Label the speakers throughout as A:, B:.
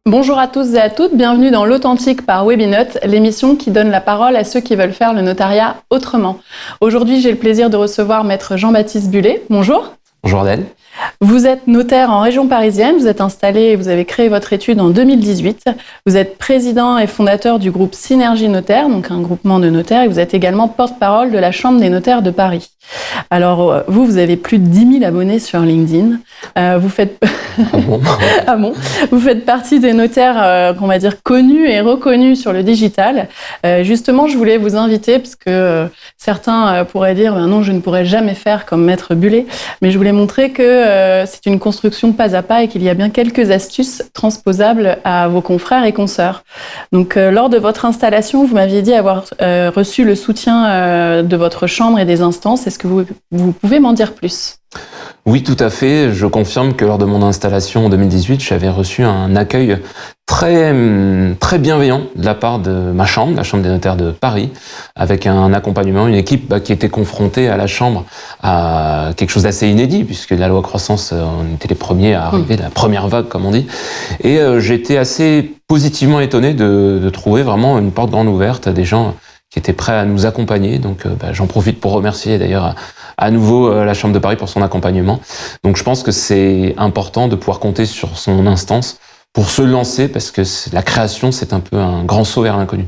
A: Bonjour à tous et à toutes, bienvenue dans l'Authentique par Webinote, l'émission qui donne la parole à ceux qui veulent faire le notariat autrement. Aujourd'hui, j'ai le plaisir de recevoir Maître Jean-Baptiste Bullet. Bonjour.
B: Bonjour Adèle.
A: Vous êtes notaire en région parisienne, vous êtes installé et vous avez créé votre étude en 2018. Vous êtes président et fondateur du groupe Synergie Notaire, donc un groupement de notaires, et vous êtes également porte-parole de la Chambre des notaires de Paris. Alors, vous avez plus de 10 000 abonnés sur LinkedIn. Vous faites... Ah bon. Vous faites partie des notaires, qu'on va dire, connus et reconnus sur le digital. Justement, je voulais vous inviter, parce que certains pourraient dire non, je ne pourrais jamais faire comme Maître Bullet, mais je voulais montrer que c'est une construction pas à pas et qu'il y a bien quelques astuces transposables à vos confrères et consoeurs. Donc, lors de votre installation, vous m'aviez dit avoir reçu le soutien de votre chambre et des instances. Est-ce que vous pouvez m'en dire plus ?
B: Oui, tout à fait. Je confirme que lors de mon installation en 2018, j'avais reçu un accueil très bienveillant de la part de ma chambre, la Chambre des notaires de Paris, avec un accompagnement, une équipe qui était confrontée à la Chambre à quelque chose d'assez inédit, puisque la loi croissance, on était les premiers à arriver, la première vague, comme on dit. Et j'étais assez positivement étonné de trouver vraiment une porte grande ouverte, des gens qui étaient prêts à nous accompagner. Donc j'en profite pour remercier d'ailleurs à nouveau la Chambre de Paris pour son accompagnement. Donc je pense que c'est important de pouvoir compter sur son instance pour se lancer, parce que la création, c'est un peu un grand saut vers l'inconnu.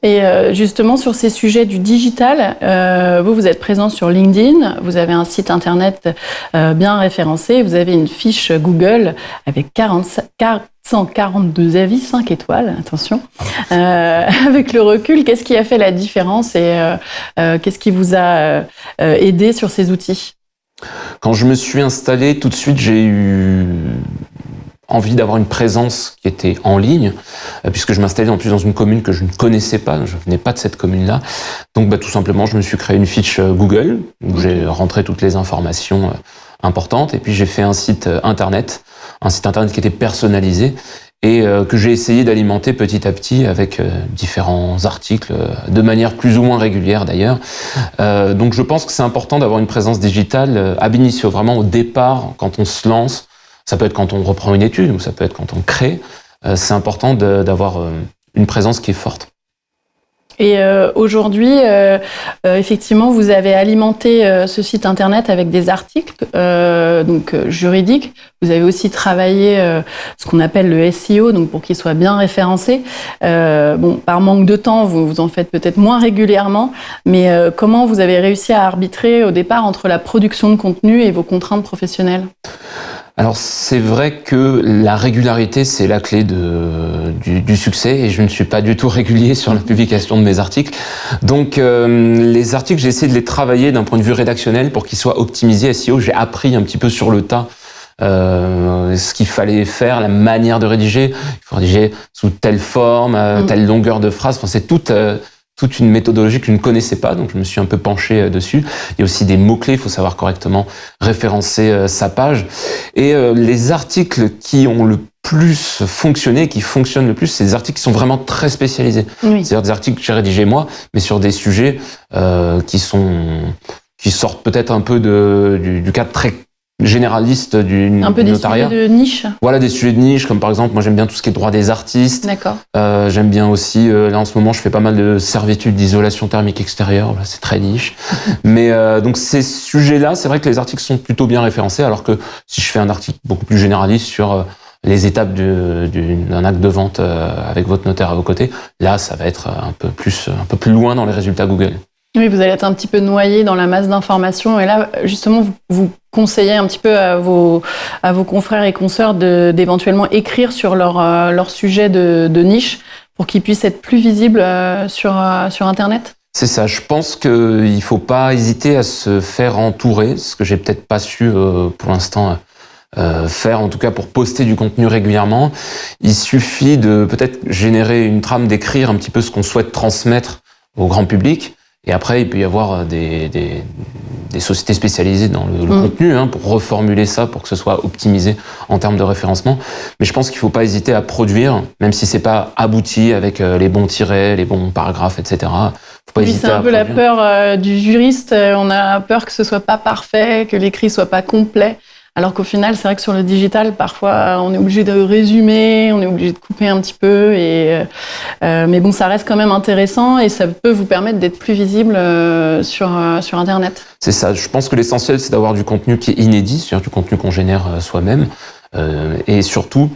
A: Et justement, sur ces sujets du digital, vous êtes présent sur LinkedIn, vous avez un site internet bien référencé, vous avez une fiche Google avec 442 avis, 5 étoiles, attention. Avec le recul, qu'est-ce qui a fait la différence et qu'est-ce qui vous a aidé sur ces outils ?
B: Quand je me suis installé, tout de suite, j'ai eu envie d'avoir une présence qui était en ligne, puisque je m'installais en plus dans une commune que je ne connaissais pas, je venais pas de cette commune-là. Donc tout simplement, je me suis créé une fiche Google, où j'ai rentré toutes les informations importantes, et puis j'ai fait un site internet qui était personnalisé, et que j'ai essayé d'alimenter petit à petit avec différents articles, de manière plus ou moins régulière d'ailleurs. Donc je pense que c'est important d'avoir une présence digitale ab initio, vraiment au départ, quand on se lance. Ça peut être quand on reprend une étude, ou ça peut être quand on crée. C'est important d'avoir une présence qui est forte.
A: Et aujourd'hui, effectivement, vous avez alimenté ce site internet avec des articles juridiques. Vous avez aussi travaillé ce qu'on appelle le SEO, donc pour qu'il soit bien référencé. Par manque de temps, vous en faites peut-être moins régulièrement, mais comment vous avez réussi à arbitrer au départ entre la production de contenu et vos contraintes professionnelles ?
B: Alors c'est vrai que la régularité, c'est la clé du succès, et je ne suis pas du tout régulier sur la publication de mes articles. Donc les articles, j'ai essayé de les travailler d'un point de vue rédactionnel pour qu'ils soient optimisés SEO. J'ai appris un petit peu sur le tas ce qu'il fallait faire, la manière de rédiger. Il faut rédiger sous telle forme, telle longueur de phrase. Enfin, c'est toute une méthodologie que je ne connaissais pas, donc je me suis un peu penché dessus. Il y a aussi des mots-clés, il faut savoir correctement référencer sa page. Et les articles qui ont le plus fonctionné, qui fonctionnent le plus, c'est des articles qui sont vraiment très spécialisés. Oui. C'est-à-dire des articles que j'ai rédigés moi, mais sur des sujets qui sortent peut-être un peu du cadre très généraliste du notariat.
A: Un peu des sujets de niche.
B: Voilà, des sujets de niche, comme par exemple, moi j'aime bien tout ce qui est droit des artistes.
A: D'accord.
B: J'aime bien aussi, là en ce moment, je fais pas mal de servitude d'isolation thermique extérieure, là, c'est très niche. Mais donc ces sujets-là, c'est vrai que les articles sont plutôt bien référencés, alors que si je fais un article beaucoup plus généraliste sur les étapes d'un acte de vente avec votre notaire à vos côtés, là ça va être un peu plus loin dans les résultats Google.
A: Oui, vous allez être un petit peu noyé dans la masse d'informations. Et là, justement, vous conseillez un petit peu à vos confrères et consoeurs d'éventuellement écrire sur leur sujet de niche pour qu'ils puissent être plus visibles sur Internet ?
B: C'est ça. Je pense qu'il ne faut pas hésiter à se faire entourer, ce que j'ai peut-être pas su pour l'instant faire, en tout cas pour poster du contenu régulièrement. Il suffit de peut-être générer une trame, d'écrire un petit peu ce qu'on souhaite transmettre au grand public. Et après, il peut y avoir des sociétés spécialisées dans le contenu pour reformuler ça, pour que ce soit optimisé en termes de référencement. Mais je pense qu'il ne faut pas hésiter à produire, même si c'est pas abouti avec les bons tirets, les bons paragraphes, etc. Faut pas hésiter
A: c'est un peu la peur du juriste. On a peur que ce soit pas parfait, que l'écrit soit pas complet. Alors qu'au final, c'est vrai que sur le digital, parfois, on est obligé de résumer, on est obligé de couper un petit peu. Mais bon, ça reste quand même intéressant et ça peut vous permettre d'être plus visible sur Internet.
B: C'est ça. Je pense que l'essentiel, c'est d'avoir du contenu qui est inédit, c'est-à-dire du contenu qu'on génère soi-même. Et surtout,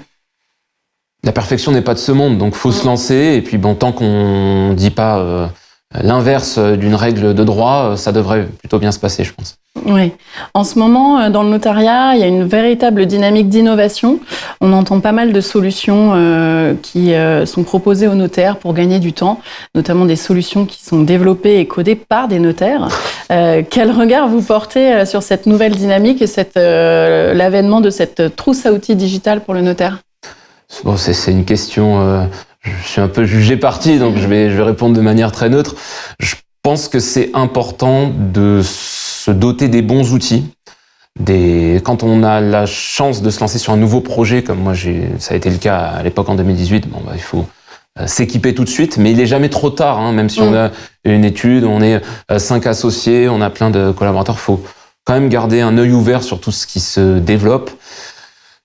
B: la perfection n'est pas de ce monde, donc faut se lancer. Et puis bon, tant qu'on dit pas l'inverse d'une règle de droit, ça devrait plutôt bien se passer, je pense.
A: Oui. En ce moment, dans le notariat, il y a une véritable dynamique d'innovation. On entend pas mal de solutions qui sont proposées aux notaires pour gagner du temps, notamment des solutions qui sont développées et codées par des notaires. Quel regard vous portez sur cette nouvelle dynamique et l'avènement de cette trousse à outils digitale pour le notaire ?
B: Bon, c'est une question... je suis un peu jugé parti, donc je vais répondre de manière très neutre. Je pense que c'est important de se doter des bons outils. Quand on a la chance de se lancer sur un nouveau projet, comme moi, ça a été le cas à l'époque en 2018, il faut s'équiper tout de suite, mais il est jamais trop tard, hein, même si on a une étude, on est 5 associés, on a plein de collaborateurs, faut quand même garder un œil ouvert sur tout ce qui se développe.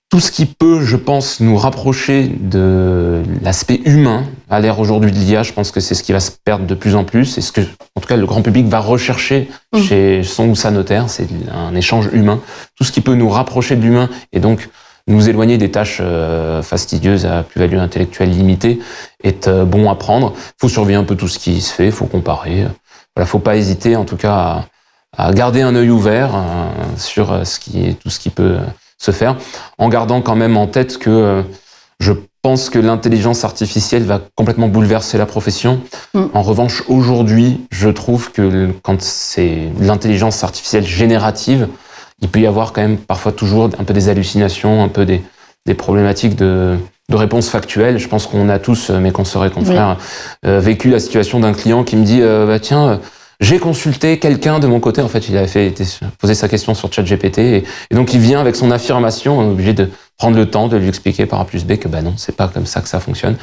B: Tout ce qui peut, je pense, nous rapprocher de l'aspect humain à l'ère aujourd'hui de l'IA, je pense que c'est ce qui va se perdre de plus en plus. Et ce que, en tout cas, le grand public va rechercher chez son ou sa notaire, c'est un échange humain. Tout ce qui peut nous rapprocher de l'humain et donc nous éloigner des tâches fastidieuses à plus-value intellectuelle limitée est bon à prendre. Il faut surveiller un peu tout ce qui se fait, il faut comparer. Voilà, faut pas hésiter, en tout cas, à garder un œil ouvert sur tout ce qui peut se faire, en gardant quand même en tête que je pense que l'intelligence artificielle va complètement bouleverser la profession. En revanche, aujourd'hui, je trouve que quand c'est l'intelligence artificielle générative, il peut y avoir quand même parfois toujours un peu des hallucinations, un peu des problématiques de réponses factuelles. Je pense qu'on a tous, mes consoeurs et confrères, vécu la situation d'un client qui me dit tiens, j'ai consulté quelqu'un de mon côté, en fait, il avait posé sa question sur ChatGPT, et donc il vient avec son affirmation, on est obligé de prendre le temps de lui expliquer par A plus B que non, c'est pas comme ça que ça fonctionne.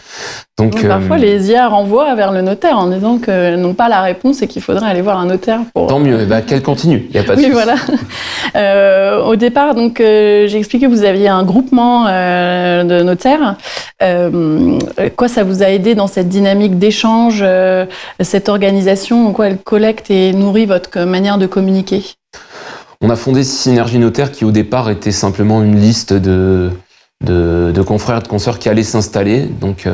B: Donc
A: parfois les IA renvoient vers le notaire en disant qu'elles n'ont pas la réponse et qu'il faudrait aller voir un notaire pour...
B: Tant mieux, qu'elle continue, il n'y a pas de souci.
A: Voilà. Au départ, donc, j'ai expliqué que vous aviez un groupement de notaires. Quoi ça vous a aidé dans cette dynamique d'échange, cette organisation, en quoi elle collecte et nourrit votre manière de communiquer ?
B: On a fondé Synergie Notaire qui au départ était simplement une liste de confrères et de consoeurs qui allaient s'installer. Donc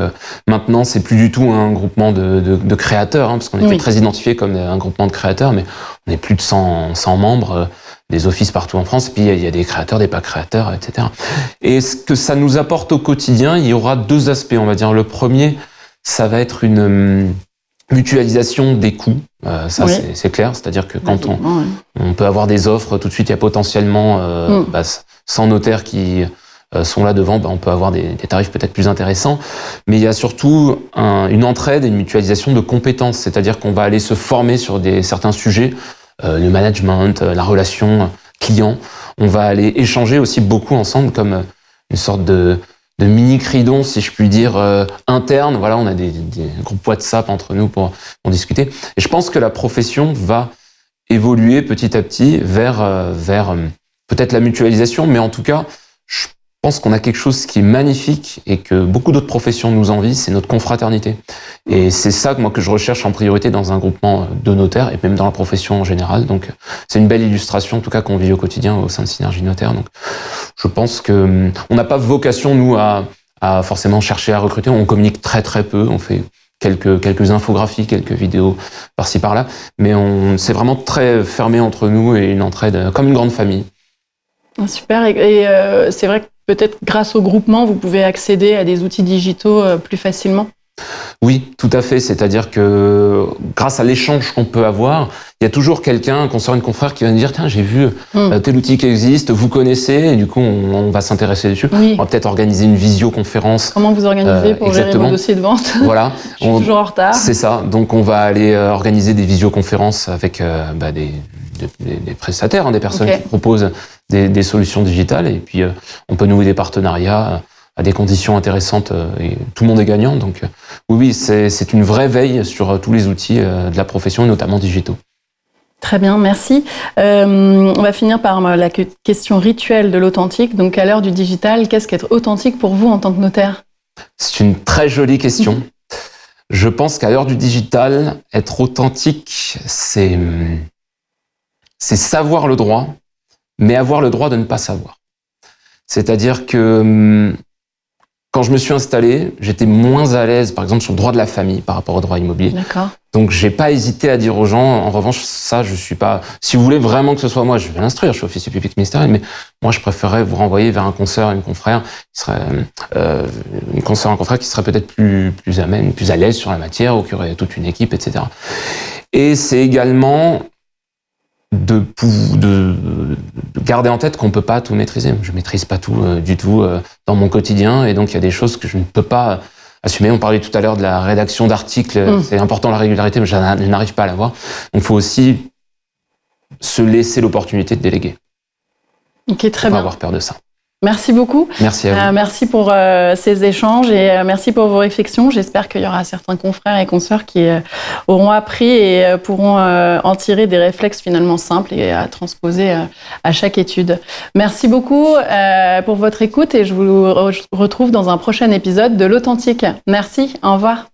B: maintenant c'est plus du tout un groupement de créateurs, parce qu'on était très identifié comme un groupement de créateurs, mais on est plus de 100 membres, des offices partout en France, et puis il y a des créateurs, des pas créateurs, etc. Et ce que ça nous apporte au quotidien, il y aura 2 aspects, on va dire. Le premier, ça va être une mutualisation des coûts, c'est clair, c'est-à-dire que quand on peut avoir des offres, tout de suite il y a potentiellement 100 notaires qui sont là devant, on peut avoir des tarifs peut-être plus intéressants, mais il y a surtout une entraide et une mutualisation de compétences, c'est-à-dire qu'on va aller se former sur certains sujets, le management, la relation client, on va aller échanger aussi beaucoup ensemble comme une sorte de mini-cridon, si je puis dire, interne. Voilà, on a des groupes WhatsApp entre nous pour discuter. Et je pense que la profession va évoluer petit à petit vers peut-être la mutualisation, mais en tout cas, je pense qu'on a quelque chose qui est magnifique et que beaucoup d'autres professions nous envient, c'est notre confraternité. Et c'est ça que je recherche en priorité dans un groupement de notaires et même dans la profession en général. Donc, c'est une belle illustration, en tout cas, qu'on vit au quotidien au sein de Synergie Notaire. Donc, je pense que on n'a pas vocation, nous, à forcément chercher à recruter. On communique très, très peu. On fait quelques infographies, quelques vidéos par-ci, par-là. Mais c'est vraiment très fermé entre nous et une entraide comme une grande famille.
A: Super. Et c'est vrai que peut-être grâce au groupement, vous pouvez accéder à des outils digitaux plus facilement.
B: Oui, tout à fait. C'est-à-dire que grâce à l'échange qu'on peut avoir, il y a toujours quelqu'un, un consoeur, une confrère qui va nous dire « Tiens, j'ai vu tel outil qui existe, vous connaissez ?» Et du coup, on va s'intéresser dessus. Oui. On va peut-être organiser une visioconférence.
A: Comment vous organisez pour gérer vos dossiers de vente ?
B: Voilà.
A: Je suis toujours en retard.
B: C'est ça. Donc, on va aller organiser des visioconférences avec des prestataires, des personnes qui proposent des solutions digitales. Et puis, on peut nouer des partenariats à des conditions intéressantes et tout le monde est gagnant. Donc oui, c'est une vraie veille sur tous les outils de la profession, et notamment digitaux.
A: Très bien, merci. On va finir par la question rituelle de l'authentique. Donc, à l'heure du digital, qu'est-ce qu'être authentique pour vous en tant que notaire ?
B: C'est une très jolie question. Je pense qu'à l'heure du digital, être authentique, c'est savoir le droit, mais avoir le droit de ne pas savoir. C'est-à-dire que quand je me suis installé, j'étais moins à l'aise, par exemple, sur le droit de la famille par rapport au droit immobilier.
A: D'accord.
B: Donc, j'ai pas hésité à dire aux gens, en revanche, ça, je suis pas... Si vous voulez vraiment que ce soit moi, je vais l'instruire, je suis officier public ministériel, mais moi, je préférerais vous renvoyer vers un consoeur, une confrère, qui serait, une consoeur, un confrère qui serait peut-être plus amène, plus à l'aise sur la matière, ou qui aurait toute une équipe, etc. Et c'est également de garder en tête qu'on ne peut pas tout maîtriser. Je ne maîtrise pas tout du tout dans mon quotidien, et donc il y a des choses que je ne peux pas assumer. On parlait tout à l'heure de la rédaction d'articles, c'est important la régularité, mais je n'arrive pas à l'avoir. Donc il faut aussi se laisser l'opportunité de déléguer.
A: Ok, très bien.
B: Pas avoir peur de ça.
A: Merci beaucoup.
B: Merci à vous.
A: Merci pour ces échanges et merci pour vos réflexions. J'espère qu'il y aura certains confrères et consoeurs qui auront appris et pourront en tirer des réflexes finalement simples et à transposer à chaque étude. Merci beaucoup pour votre écoute et je vous retrouve dans un prochain épisode de l'Authentique. Merci, au revoir.